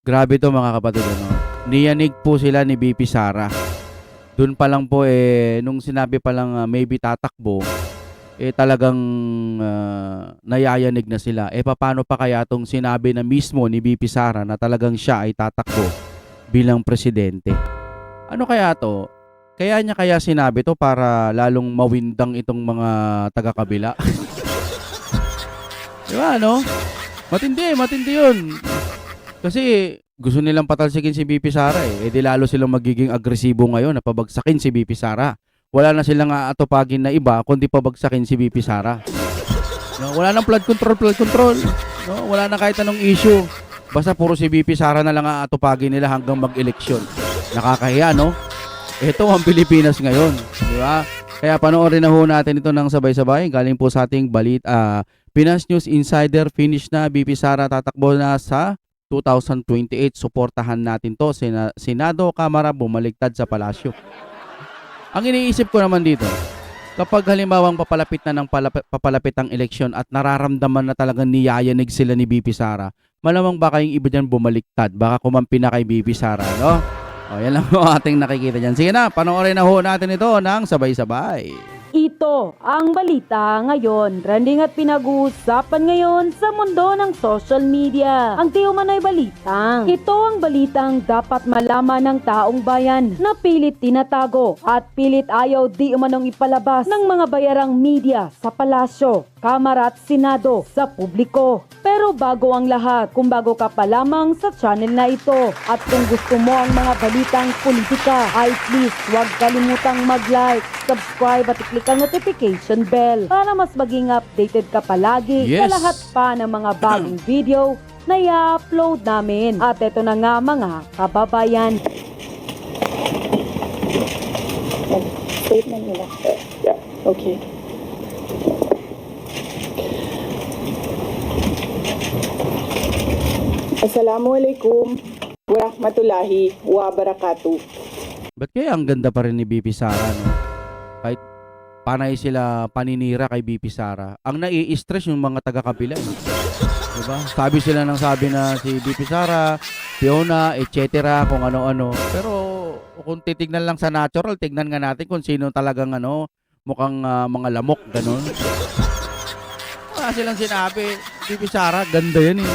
Grabe to mga kapatid, ano. Niyanig po sila ni BP Sara. Doon pa lang po nung sinabi pa lang maybe tatakbo, talagang nayayanig na sila. Paano pa kaya tong sinabi na mismo ni BP Sara na talagang siya ay tatakbo bilang presidente? Ano kaya to? Kaya niya kaya sinabi to para lalong mawindang itong mga taga-kabila? Di ba, ano? Matindi yun. Kasi gusto nilang patalsikin si BP Sara di lalo silang magiging agresibo ngayon na pabagsakin si BP Sara. Wala na silang aatupagin na iba kundi pabagsakin si BP Sara. No, wala nang flood control. No, wala na kahit anong issue. Basta puro si BP Sara na lang aatupagin nila hanggang mag-eleksyon. Nakakahiya, no? Ito ang Pilipinas ngayon, di ba? Kaya panoorin na ho natin ito ng sabay-sabay. Galing po sa ating Pinas News Insider, finish na, BP Sara tatakbo na sa 2028. Suportahan natin to. Senado, Kamara, bumaligtad sa palasyo. Ang iniisip ko naman dito, kapag halimbawang papalapit na ng papalapit ang eleksyon at nararamdaman na talagang niyayanig sila ni BP Sara, malamang baka yung iba dyan bumaliktad. Baka kumampi na kay BP Sara, no? O, yan lang po ating nakikita dyan. Sige na, panoorin na ho natin ito ng sabay-sabay. Ito ang balita ngayon. Trending at pinag-uusapan ngayon sa mundo ng social media. Ang di umano'y balitang. Ito ang balitang dapat malaman ng taong bayan na pilit tinatago at pilit ayaw di umanong ipalabas ng mga bayarang media sa palasyo, Kamara at Senado sa publiko. Pero bago ang lahat, kung bago ka pa lamang sa channel na ito at kung gusto mo ang mga balitang politika, ay please huwag kalimutang mag-like, subscribe at i-click ang notification bell para mas maging updated ka palagi sa lahat pa ng mga bagong video na i-upload namin. At ito na nga mga kababayan. Statement nila. Yeah. Okay. Assalamualaikum warahmatullahi wabarakatuh. Ba't kaya ang ganda pa rin ni BP Sara, no? Kahit panay sila paninira kay BP Sara, ang nai-stress yung mga taga-kabila. Diba? Sabi sila ng sabi na si BP Sara, Fiona, etc. kung ano-ano. Pero kung titignan lang sa natural, tignan nga natin kung sino talagang mukhang mga lamok, ganun. Wala silang sinabi. BP Sara, ganda yan eh.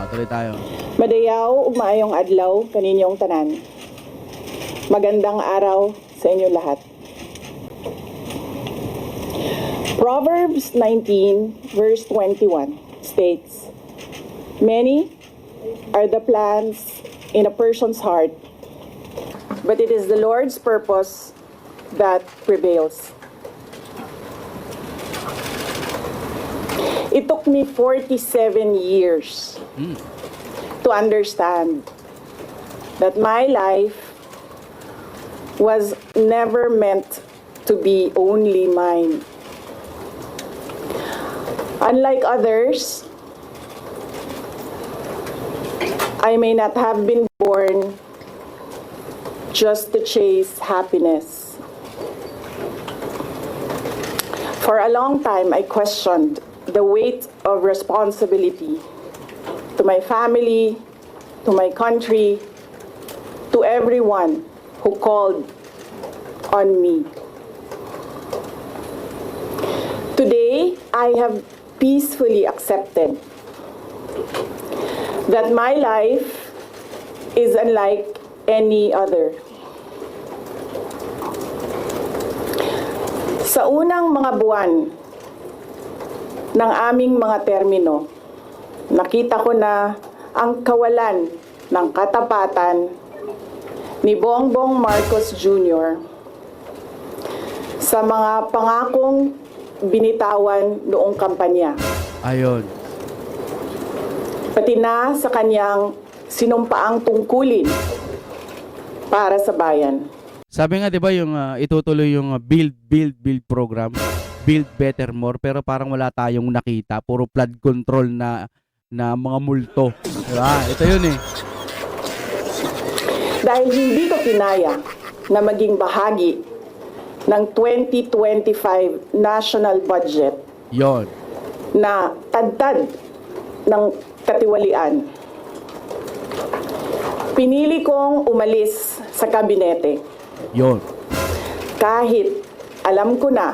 Tuloy tayo. Madayaw ug maayong adlaw kaninyong tanan. Magandang araw sa inyo lahat. Proverbs 19 verse 21 states, "Many are the plans in a person's heart, but it is the Lord's purpose that prevails." It took me 47 years to understand that my life was never meant to be only mine. Unlike others, I may not have been born just to chase happiness. For a long time, I questioned the weight of responsibility to my family, to my country, to everyone who called on me. Today, I have peacefully accepted that my life is unlike any other. Sa unang mga buwan ng aming mga termino, nakita ko na ang kawalan ng katapatan ni Bongbong Marcos Jr. sa mga pangakong binitawan noong kampanya. Ayun. Pati na sa kanyang sinumpaang tungkulin para sa bayan. Sabi nga 'di ba yung itutuloy yung build program, Build Better More, pero parang wala tayong nakita, puro flood control na mga multo. Diba? Ito yun eh. Dahil hindi ko kinaya na maging bahagi ng 2025 national budget Yon. na tadtad ng katiwalian. Pinili kong umalis sa kabinete Yon. kahit alam ko na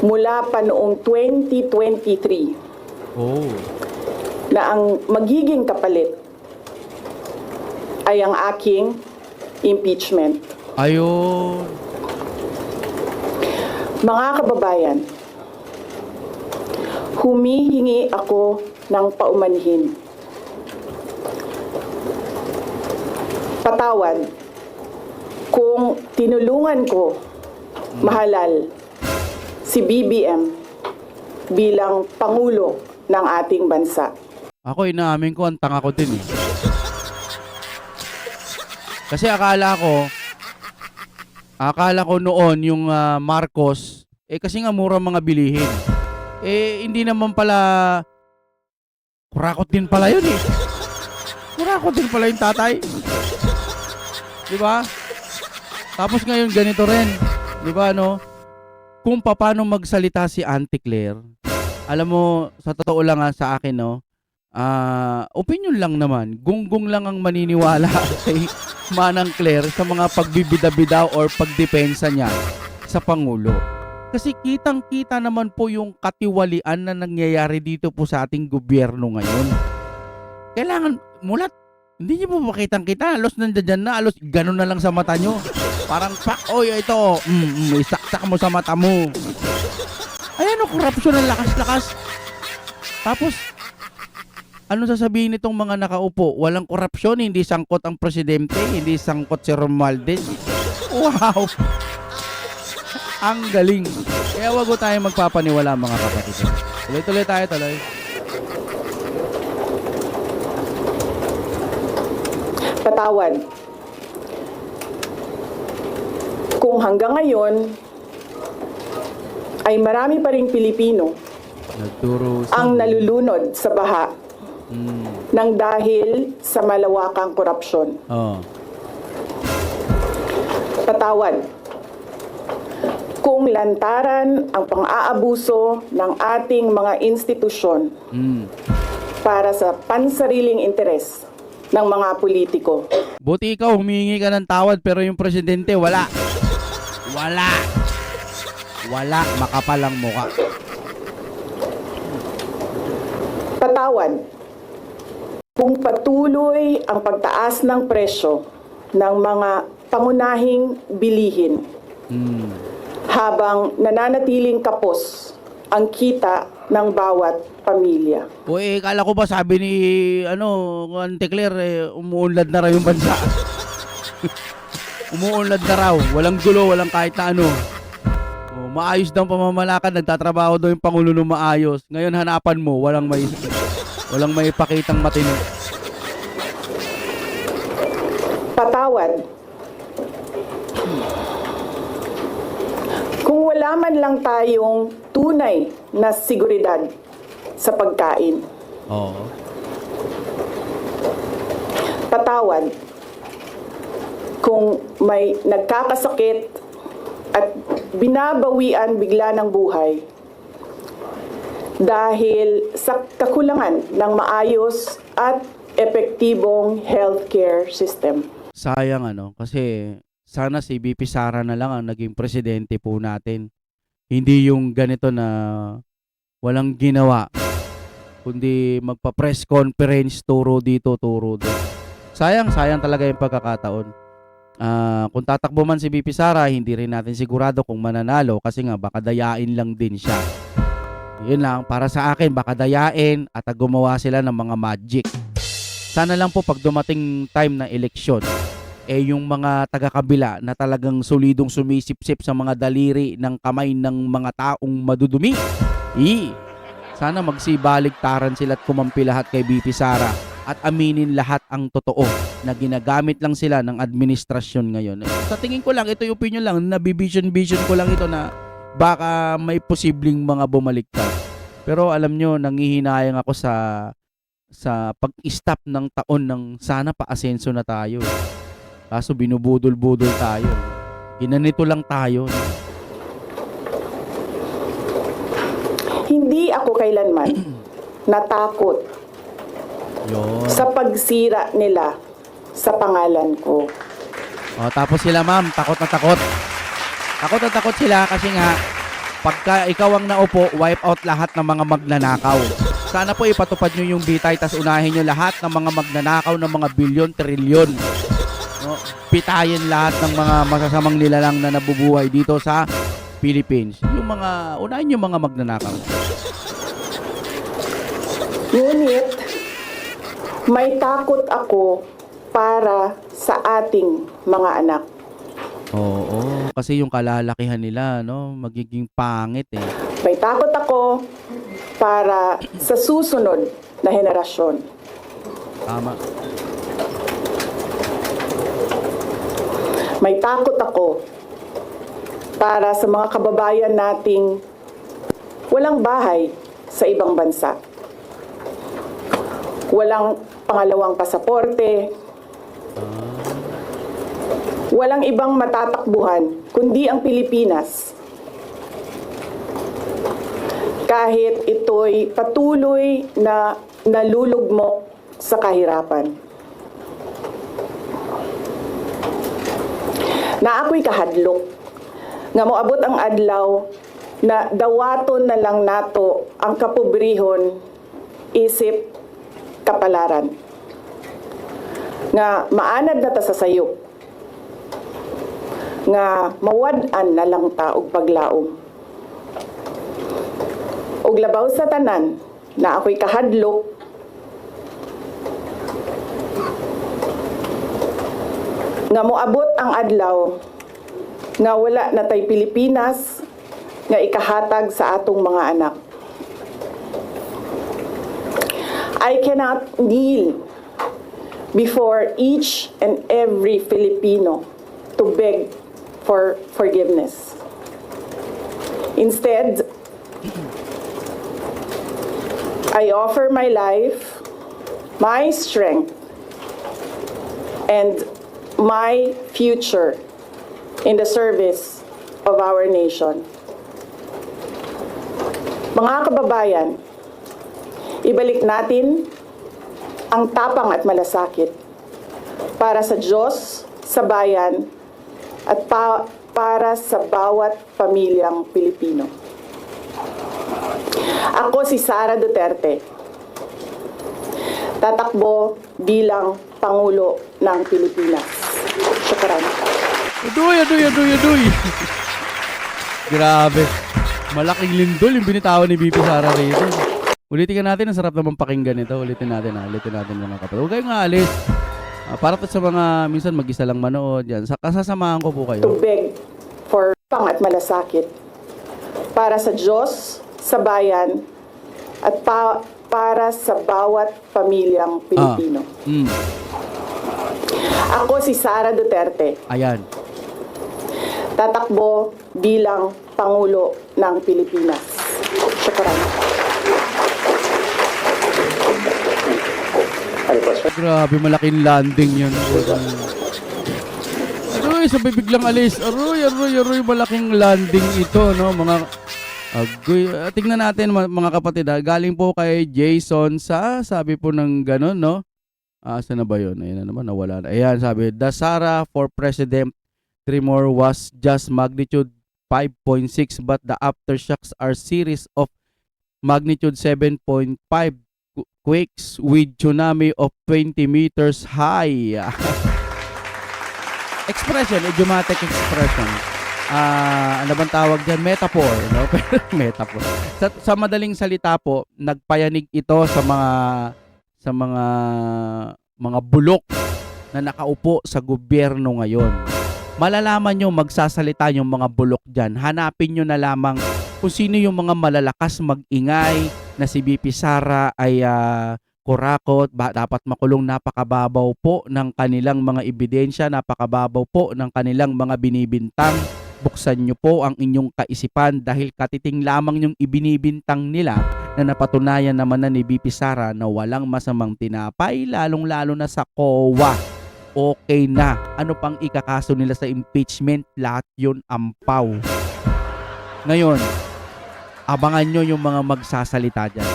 mula pa noong 2023 Oh. na ang magiging kapalit ay ang aking impeachment. Ayun. Mga kababayan, humihingi ako ng paumanhin. Patawad kung tinulungan ko mahalal si BBM bilang Pangulo ng ating bansa. Ako inaamin ko, ang tanga ko din eh. Kasi akala ko noon yung Marcos, kasi nga mura mga bilihin. Hindi naman pala, kurakot din pala yun eh. Kurakot din pala yung tatay. Diba? Tapos ngayon ganito rin. Diba no? Kung paano magsalita si Auntie Claire, alam mo, sa totoo lang sa akin no, opinion lang naman, gunggong lang ang maniniwala kay Manang Claire sa mga pagbibida-bida or pagdepensa niya sa Pangulo. Kasi kitang-kita naman po yung katiwalian na nangyayari dito po sa ating gobyerno ngayon. Kailangan, mulat, hindi niyo po makitang-kita, alos nandiyan na, alos ganun na lang sa mata nyo. Parang, pak, oy, ito, isaksak mo sa mata mo. Ayan o, korupsyon ng lakas-lakas. Tapos, ano sasabihin nitong mga nakaupo? Walang korupsyon, hindi sangkot ang presidente, hindi sangkot si Romualdez. Wow! Ang galing. Kaya wag ko tayo magpapaniwala mga kapatid. Tuloy-tuloy tayo, tuloy. Patawad. Kung hanggang ngayon ay marami pa ring Pilipino ang nalulunod sa baha ng dahil sa malawakang korupsyon. Oh. Patawad. Kung lantaran ang pang-aabuso ng ating mga institusyon para sa pansariling interes ng mga politiko. Buti ikaw, humingi ka ng tawad pero yung presidente, wala. Wala. Wala, makapalang muka. Patawad. Kung patuloy ang pagtaas ng presyo ng mga pangunahing bilihin habang nananatiling kapos ang kita ng bawat pamilya. Kala ko ba sabi ni Auntie Claire, umuunlad na raw yung bansa. Umuunlad na raw, walang gulo, walang kahit na ano. Maayos daw pamamalakad, nagtatrabaho daw yung Pangulo ng maayos. Ngayon hanapan mo, walang may pakitang matino. Patawad. Kung wala man lang tayong tunay na seguridad sa pagkain. Oo. Patawad. Kung may nagkakasakit at binabawian bigla ng buhay dahil sa kakulangan ng maayos at epektibong healthcare system. Sayang kasi sana si VP Sara na lang ang naging presidente po natin. Hindi yung ganito na walang ginawa, kundi magpa-press conference, turo dito, turo doon. Sayang talaga yung pagkakataon. Kung tatakbo man si VP Sara, hindi rin natin sigurado kung mananalo kasi nga baka dayain lang din siya. Yun lang, para sa akin, baka dayain at gumawa sila ng mga magic. Sana lang po pag dumating time na eleksyon, yung mga taga-kabila na talagang solidong sumisip-sip sa mga daliri ng kamay ng mga taong madudumi. Sana magsibaligtaran sila at kumampi lahat kay VP Sara at aminin lahat ang totoo na ginagamit lang sila ng administrasyon ngayon. Sa tingin ko lang, ito yung opinion lang, nabivision ko lang ito na baka may posibleng mga bumaliktad. Pero alam nyo, nangihinayang ako sa pag-stop ng taon ng sana pa-asenso na tayo. Kaso binubudol-budol tayo. Ginanito lang tayo. Hindi ako kailanman natakot Yun. sa pagsira nila sa pangalan ko. O, tapos sila ma'am, takot na takot. Takot na takot sila kasi nga, pagka ikaw ang naupo, wipe out lahat ng mga magnanakaw. Sana po ipatupad nyo yung bitay, tas unahin nyo lahat ng mga magnanakaw ng mga bilyon, trilyon. No? Pitayin lahat ng mga masasamang nilalang na nabubuhay dito sa Philippines. Yung mga, unahin yung mga magnanakaw. Ngunit, may takot ako para sa ating mga anak. Oo, kasi yung kalalakihan nila, no, magiging pangit eh. May takot ako para sa susunod na henerasyon. Tama. May takot ako para sa mga kababayan nating walang bahay sa ibang bansa. Walang pangalawang pasaporte. Walang ibang matatakbuhan kundi ang Pilipinas. Kahit ito'y patuloy na nalulugmok sa kahirapan. Na ako'y kahadlok, nga moabot ang adlaw na dawaton na lang nato ang kapobrihon, isip, kapalaran. Nga maanad na ta sa sayop, nga mawad-an na lang ta og paglaom. Og labaw sa tanan na ako'y kahadlok, nga moabot ang adlaw nga wala na tay Pilipinas nga ikahatag sa atong mga anak. I cannot kneel before each and every Filipino to beg for forgiveness. Instead, I offer my life, my strength, and my future in the service of our nation. Mga kababayan, ibalik natin ang tapang at malasakit para sa Diyos, sa bayan, at para sa bawat pamilyang Pilipino. Ako si Sara Duterte, tatakbo bilang Pangulo ng Pilipinas. Shukran. Aduy. Grabe. Malaking lindol yung binitawan ni BP Sara rito. Ulitin ka natin, ang sarap naman pakinggan ito. Ulitin natin mga kapatid. Huwag kayong aalis. Para po sa mga minsan mag-isa lang manood yan. Kasasamahan ko po kayo. To beg for pang at malasakit para sa Diyos, sa bayan, at para sa bawat pamilyang Pilipino. Ako si Sara Duterte. Ayan. Tatakbo bilang Pangulo ng Pilipinas. Shukran. Grabe, malaking landing yun. Aroy, sabay biglang alis. Aroy, malaking landing ito, no? Mga agoy. Tingnan natin mga kapatid, ha? Galing po kay Jason sabi po ng ganun, no? Saan na ba yun? Ayan na naman, nawala na. Ayan, sabi, the Sara for President tremor was just magnitude 5.6 but the aftershocks are series of magnitude 7.5 quakes with tsunami of 20 meters high. Expression, idiomatic expression. Ano bang tawag dyan? Metaphor, no? Metaphor. Sa madaling salita po, nagpayanig ito sa mga bulok na nakaupo sa gobyerno ngayon. Malalaman nyo, magsasalita yung mga bulok dyan. Hanapin nyo na lamang kung sino yung mga malalakas mag-ingay na si BP Sara ay kurakot, dapat makulong, napakababaw po ng kanilang mga ebidensya, napakababaw po ng kanilang mga binibintang. Buksan nyo po ang inyong kaisipan dahil katiting lamang yung ibinibintang nila na napatunayan naman na ni BP Sara na walang masamang tinapay, lalong-lalo na sa COA. Okay na. Ano pang ikakaso nila sa impeachment? Lahat yun ampaw. Ngayon, abangan nyo yung mga magsasalita dyan.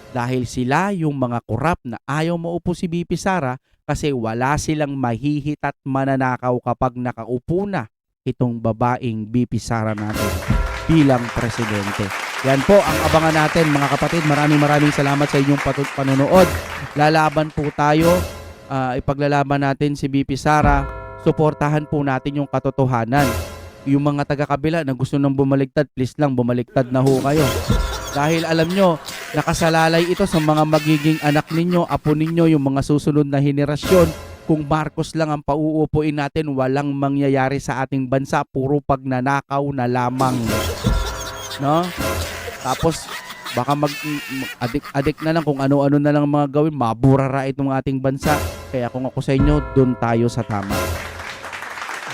dahil sila yung mga korap na ayaw maupo si VP Sara kasi wala silang mahihit at mananakaw kapag nakaupo na itong babaeng VP Sara natin bilang presidente. Yan po ang abangan natin mga kapatid. Maraming salamat sa inyong panonood. Lalaban po tayo, ipaglalaban natin si VP Sara. Suportahan po natin yung katotohanan. Yung mga taga-kabila na gusto nang bumaligtad, please lang bumaliktad na ho kayo. Dahil alam nyo, nakasalalay ito sa mga magiging anak ninyo, apo ninyo, yung mga susunod na henerasyon. Kung Marcos lang ang pauupuin natin, walang mangyayari sa ating bansa, puro pagnanakaw na lamang. No? Tapos baka adik na lang kung ano-ano na lang mga gawin, maburara itong ating bansa. Kaya kung ako sa inyo, doon tayo sa tama.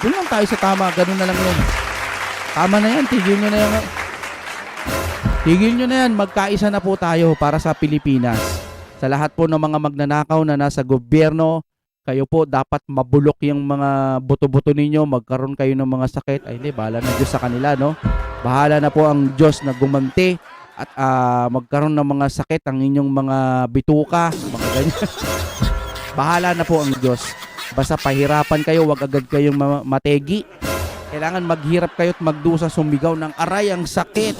Doon lang tayo sa tama, ganun na lang yun. Tama na yan, tigil nyo na yan. Tigil nyo na yan, magkaisa na po tayo para sa Pilipinas. Sa lahat po ng mga magnanakaw na nasa gobyerno, kayo po dapat mabulok yung mga buto-buto ninyo, magkaroon kayo ng mga sakit. Ay hindi, bahala na Diyos sa kanila, no? Bahala na po ang Diyos na gumanti at magkaroon ng mga sakit ang inyong mga bituka, mga ganyan. Bahala na po ang Diyos. Basta pahirapan kayo, wag agad kayong mategi. Kailangan maghirap kayo at magdusa, sumigaw ng aray, ang sakit.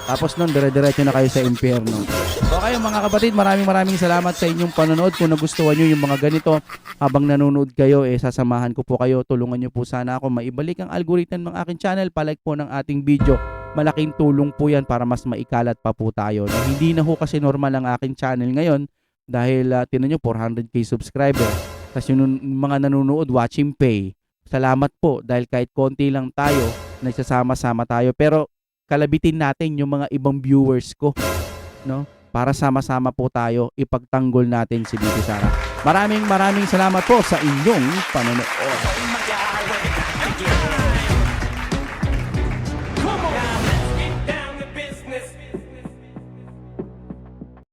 Tapos nun, dire-diretso na kayo sa impyerno. So kayo mga kapatid, maraming salamat sa inyong panonood. Kung nagustuhan nyo yung mga ganito, habang nanonood kayo, sasamahan ko po kayo. Tulungan nyo po sana ako maibalik ang algorithm ng aking channel. Palike po ng ating video. Malaking tulong po yan para mas maikalat pa po tayo. Na hindi na ho kasi normal ang aking channel ngayon dahil tinan nyo, 400k subscriber. Tapos yung mga nanonood, watching pay. Salamat po dahil kahit konti lang tayo, nagsasama-sama tayo. Pero kalabitin natin yung mga ibang viewers ko, no? Para sama-sama po tayo ipagtanggol natin si VP Sara. Maraming salamat po sa inyong panonood.